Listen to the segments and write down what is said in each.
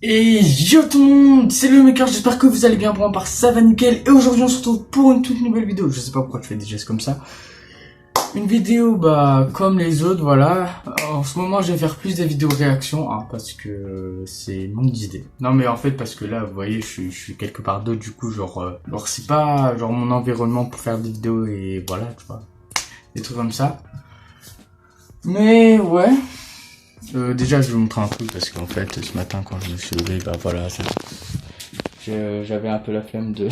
Et yo tout le monde, c'est le Maker, j'espère que vous allez bien, pour ma part ça va nickel. Et aujourd'hui on se retrouve pour une toute nouvelle vidéo. Je sais pas pourquoi tu fais des gestes comme ça. Une vidéo comme les autres, voilà. En ce moment je vais faire plus des vidéos réactions, hein, parce que c'est mon idée. Non mais en fait parce que là vous voyez je suis quelque part d'autre, du coup genre c'est pas genre mon environnement pour faire des vidéos et voilà tu vois. Des trucs comme ça. Mais ouais. Déjà je vais vous montrer un truc parce qu'en fait ce matin quand je me suis levé, voilà, j'avais un peu la flemme de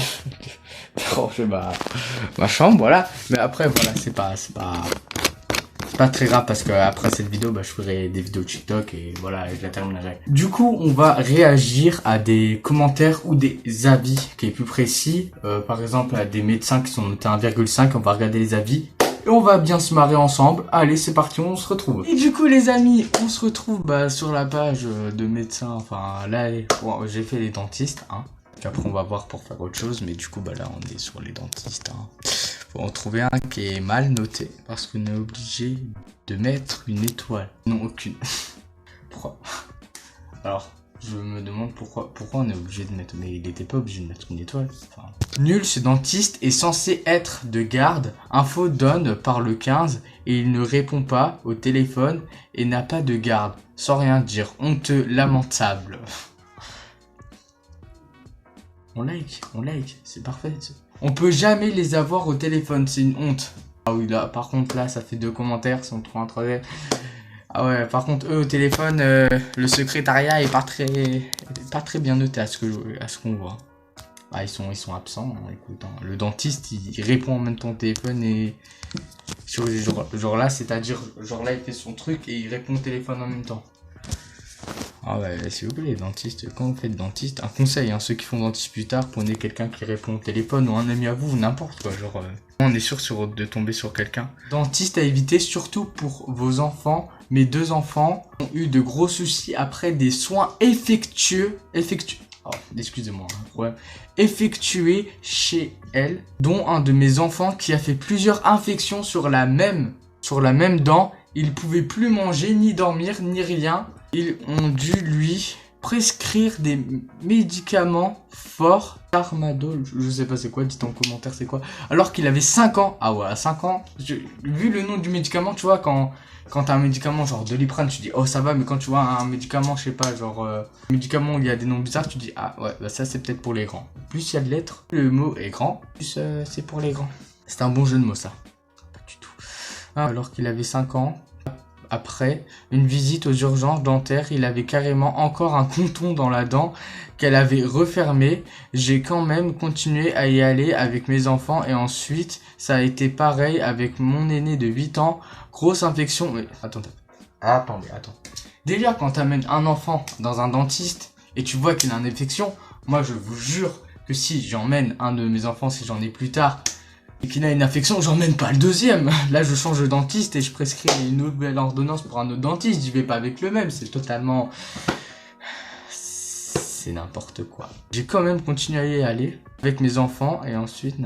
ranger ma chambre, voilà. Mais après voilà, c'est pas très grave parce que après cette vidéo, je ferai des vidéos TikTok et voilà, je la terminerai. Du coup, on va réagir à des commentaires ou des avis qui est plus précis. Par exemple, à des médecins qui sont notés 1,5, on va regarder les avis. Et on va bien se marrer ensemble. Allez, c'est parti, on se retrouve. Et du coup, les amis, on se retrouve sur la page de médecins. Enfin, là, bon, j'ai fait les dentistes, hein. Puis après, on va voir pour faire autre chose. Mais du coup, là, on est sur les dentistes, hein. Faut en trouver un qui est mal noté. Parce qu'on est obligé de mettre une étoile. Non, aucune. Pourquoi? Alors, je me demande pourquoi on est obligé de mettre... Mais il n'était pas obligé de mettre une étoile. Enfin... Nul, ce dentiste est censé être de garde. Info donne par le 15 et il ne répond pas au téléphone et n'a pas de garde. Sans rien dire. Honteux, lamentable. On like, c'est parfait. On peut jamais les avoir au téléphone, c'est une honte. Ah oui, là, par contre, là, ça fait 2 commentaires, si on trouve un troisième. Ah ouais, par contre, eux, au téléphone, le secrétariat est pas très bien noté à ce qu'on voit. Ah, ils sont absents, hein, écoute, hein. Le dentiste, il répond en même temps au téléphone et... Genre là, c'est-à-dire, genre là, il fait son truc et il répond au téléphone en même temps. Ah ouais, s'il vous plaît, les dentistes, quand vous faites dentiste, un conseil, hein, ceux qui font dentiste plus tard, prenez quelqu'un qui répond au téléphone ou un ami à vous, ou n'importe quoi, genre... On est sûr de tomber sur quelqu'un. Dentiste à éviter, surtout pour vos enfants. Mes 2 enfants ont eu de gros soucis après des soins oh, excusez-moi, ouais, effectués chez elle, dont un de mes enfants qui a fait plusieurs infections sur la même dent. Il pouvait plus manger, ni dormir, ni rien. Ils ont dû lui prescrire des médicaments forts. Armadol, je sais pas c'est quoi, dites en commentaire c'est quoi. Alors qu'il avait 5 ans. Ah ouais, à 5 ans, vu le nom du médicament, tu vois, quand t'as un médicament genre Doliprane, tu dis oh ça va, mais quand tu vois un médicament, je sais pas, genre médicament où il y a des noms bizarres, tu dis ah ouais, ça c'est peut-être pour les grands. Plus il y a de lettres, le mot est grand, plus c'est pour les grands. C'est un bon jeu de mots ça. Pas du tout. Alors qu'il avait 5 ans. Après une visite aux urgences dentaires, il avait carrément encore un couton dans la dent qu'elle avait refermé. J'ai quand même continué à y aller avec mes enfants et ensuite ça a été pareil avec mon aîné de 8 ans. Grosse infection. Mais attendez. Déjà quand t'amènes un enfant dans un dentiste et tu vois qu'il a une infection, moi je vous jure que si j'emmène un de mes enfants, si j'en ai plus tard, et qu'il a une infection, j'emmène pas le deuxième. Là, je change de dentiste et je prescris une nouvelle ordonnance pour un autre dentiste. J'y vais pas avec le même. C'est totalement... C'est n'importe quoi. J'ai quand même continué à y aller avec mes enfants et ensuite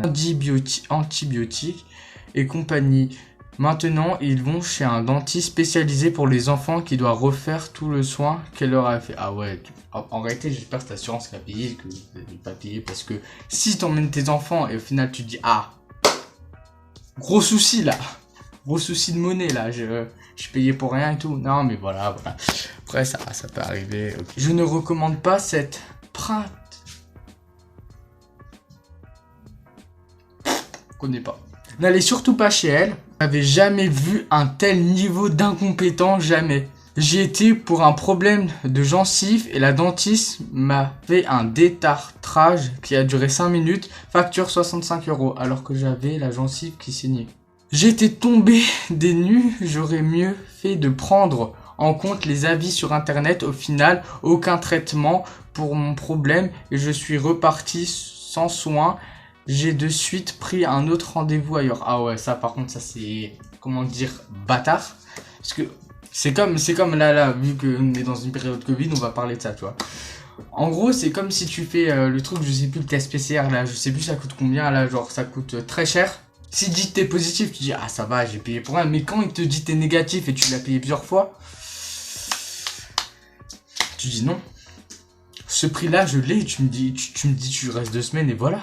antibiotiques et compagnie. Maintenant, ils vont chez un dentiste spécialisé pour les enfants qui doit refaire tout le soin qu'elle leur a fait. Ah ouais, en réalité, j'espère que c'est l'assurance qui a payé, que vous n'avez pas payé parce que si t'emmènes tes enfants et au final tu dis ah, gros souci là, gros souci de monnaie là, je payais pour rien et tout. Non mais voilà. Après ça peut arriver. Okay. Je ne recommande pas cette printe. Connais pas. N'allez surtout pas chez elle. J'avais jamais vu un tel niveau d'incompétent, jamais. J'y étais pour un problème de gencive et la dentiste m'a fait un détartrage qui a duré 5 minutes, facture 65 € alors que j'avais la gencive qui saignait. J'étais tombé des nues, j'aurais mieux fait de prendre en compte les avis sur internet. Au final, aucun traitement pour mon problème et je suis reparti sans soin. J'ai de suite pris un autre rendez-vous ailleurs. Ah ouais, ça par contre, ça c'est, comment dire, bâtard. Parce que c'est comme là, vu qu'on est dans une période Covid, on va parler de ça, tu vois. En gros, c'est comme si tu fais le truc, je sais plus, le test PCR, là, je sais plus ça coûte combien, là, genre ça coûte très cher. S'il dit que t'es positif, tu dis ah ça va, j'ai payé pour rien. Mais quand il te dit que t'es négatif et tu l'as payé plusieurs fois, tu dis non. Ce prix-là, je l'ai. Tu me dis, tu restes 2 semaines et voilà.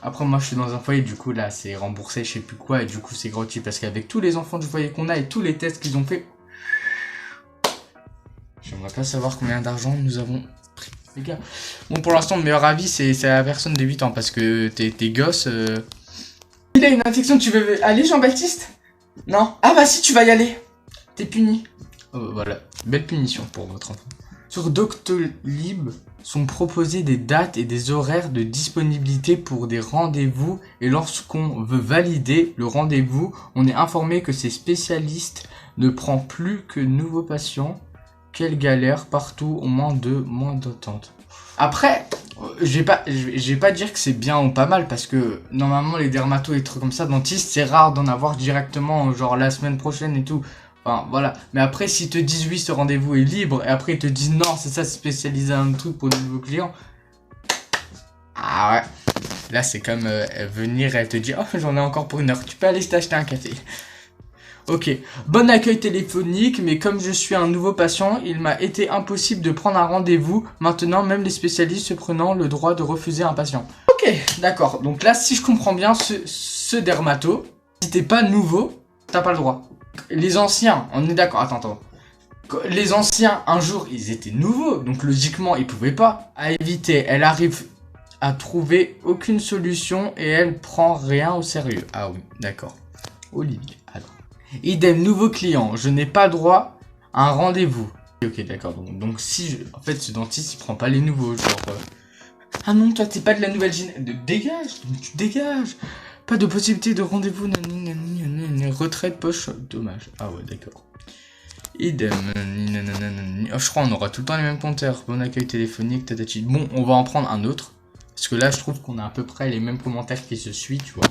Après, moi, je suis dans un foyer, du coup, là, c'est remboursé, je sais plus quoi, et du coup, c'est gratuit parce qu'avec tous les enfants du foyer qu'on a et tous les tests qu'ils ont fait, j'aimerais pas savoir combien d'argent nous avons pris, les gars. Bon, pour l'instant, le meilleur avis, c'est la personne de 8 ans parce que tes gosses. Il a une infection, tu veux aller, Jean-Baptiste? Non? Ah, bah si, tu vas y aller. T'es puni. Voilà, belle punition pour votre enfant. Sur Doctolib sont proposées des dates et des horaires de disponibilité pour des rendez-vous et lorsqu'on veut valider le rendez-vous, on est informé que ces spécialistes ne prend plus que de nouveaux patients. Quelle galère partout, au moins d'attente. Après, je vais pas dire que c'est bien ou pas mal parce que normalement les dermatos et trucs comme ça, dentistes, c'est rare d'en avoir directement genre la semaine prochaine et tout. Enfin, voilà. Mais après, s'ils te disent oui, ce rendez-vous est libre, et après ils te disent non, c'est ça, c'est spécialisé un truc pour de nouveaux clients. Ah ouais. Là, c'est comme venir et elle te dit, oh, j'en ai encore pour 1 heure, tu peux aller t'acheter un café. Ok. Bon accueil téléphonique, mais comme je suis un nouveau patient, il m'a été impossible de prendre un rendez-vous. Maintenant, même les spécialistes se prenant le droit de refuser un patient. Ok, d'accord. Donc là, si je comprends bien, ce dermato, si t'es pas nouveau, t'as pas le droit. Les anciens, on est d'accord, attends. Les anciens, un jour, ils étaient nouveaux, donc logiquement, ils pouvaient pas. À éviter, elle arrive à trouver aucune solution et elle prend rien au sérieux. Ah oui, d'accord. Olivier, alors. Idem, nouveau client, je n'ai pas droit à un rendez-vous. Ok, d'accord, donc si, en fait, ce dentiste, il prend pas les nouveaux, genre... Ah non, toi, t'es pas de la nouvelle génération. Dégage, tu dégages. Pas de possibilité de rendez-vous, retraite poche, dommage. Ah ouais, d'accord. Idem, oh, je crois on aura tout le temps les mêmes compteurs. Bon accueil téléphonique, tatati. Bon, on va en prendre un autre. Parce que là, je trouve qu'on a à peu près les mêmes commentaires qui se suivent, tu vois.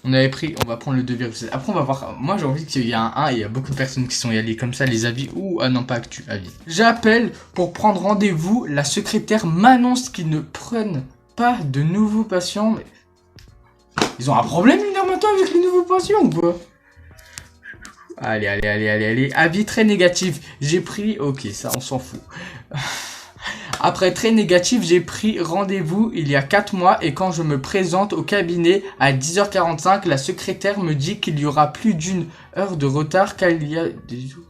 On avait pris, on va prendre le 2,7. Après, on va voir. Moi, j'ai envie qu'il y ait un 1 et il y a beaucoup de personnes qui sont y allées comme ça, les avis. Ouh, ah non, pas actu, avis. J'appelle pour prendre rendez-vous. La secrétaire m'annonce qu'ils ne prennent pas de nouveaux patients. Mais... ils ont un problème, les dermatos, avec les nouveaux patients ou quoi? Allez. Avis très négatif. J'ai pris... ok, ça, on s'en fout. Après très négatif, j'ai pris rendez-vous il y a 4 mois et quand je me présente au cabinet à 10h45, la secrétaire me dit qu'il y aura plus d'1 heure de retard car il y a des jours.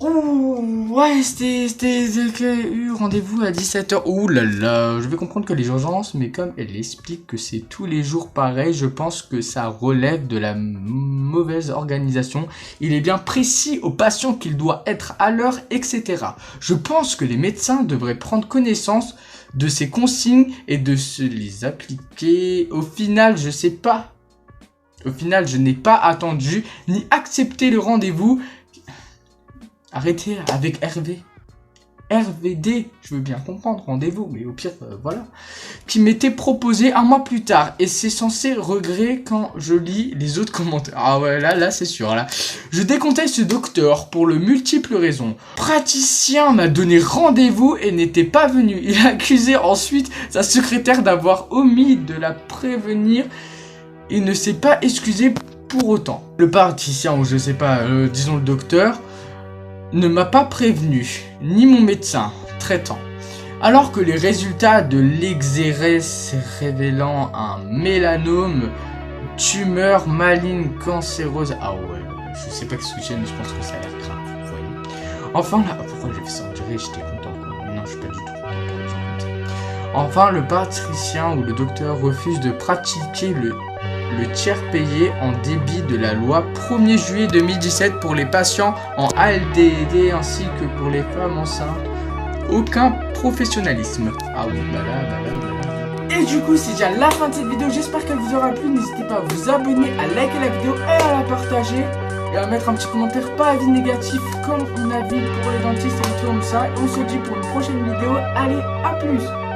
Oh, ouais, c'était eu rendez-vous à 17h. Ouh là là, je vais comprendre que les urgences, mais comme elle explique que c'est tous les jours pareil, je pense que ça relève de la mauvaise organisation. Il est bien précis aux patients qu'il doit être à l'heure, etc. Je pense que les médecins devraient prendre connaissance de ces consignes et de se les appliquer. Au final, je sais pas. Au final, je n'ai pas attendu ni accepté le rendez-vous. Arrêtez avec Hervé. RVD, je veux bien comprendre, rendez-vous, mais au pire, voilà. Qui m'était proposé 1 mois plus tard. Et c'est censé regretter quand je lis les autres commentaires. Ah ouais, là, c'est sûr, là. Je déconseille ce docteur pour de multiples raisons. Praticien m'a donné rendez-vous et n'était pas venu. Il a accusé ensuite sa secrétaire d'avoir omis de la prévenir. Il ne s'est pas excusé pour autant. Le praticien, ou je sais pas, disons le docteur... ne m'a pas prévenu, ni mon médecin traitant. Alors que les résultats de l'exérès révélant un mélanome, tumeur maligne cancéreuse... ah ouais, je sais pas ce que j'ai, mais je pense que ça a l'air grave, vous voyez. Enfin, là... pourquoi j'ai fait ça? On dirait que j'étais content, quoi. Non, je suis pas du tout content pour les gens comme ça. Enfin, le patricien ou le docteur refuse de pratiquer le tiers payé en débit de la loi 1er juillet 2017 pour les patients en ALDD ainsi que pour les femmes enceintes. Aucun professionnalisme. Ah oui, bah là. Et du coup, c'est déjà la fin de cette vidéo. J'espère qu'elle vous aura plu. N'hésitez pas à vous abonner, à liker la vidéo et à la partager. Et à mettre un petit commentaire, pas avis négatif comme on a vu pour les dentistes et tout comme ça. Et on se dit pour une prochaine vidéo. Allez, à plus!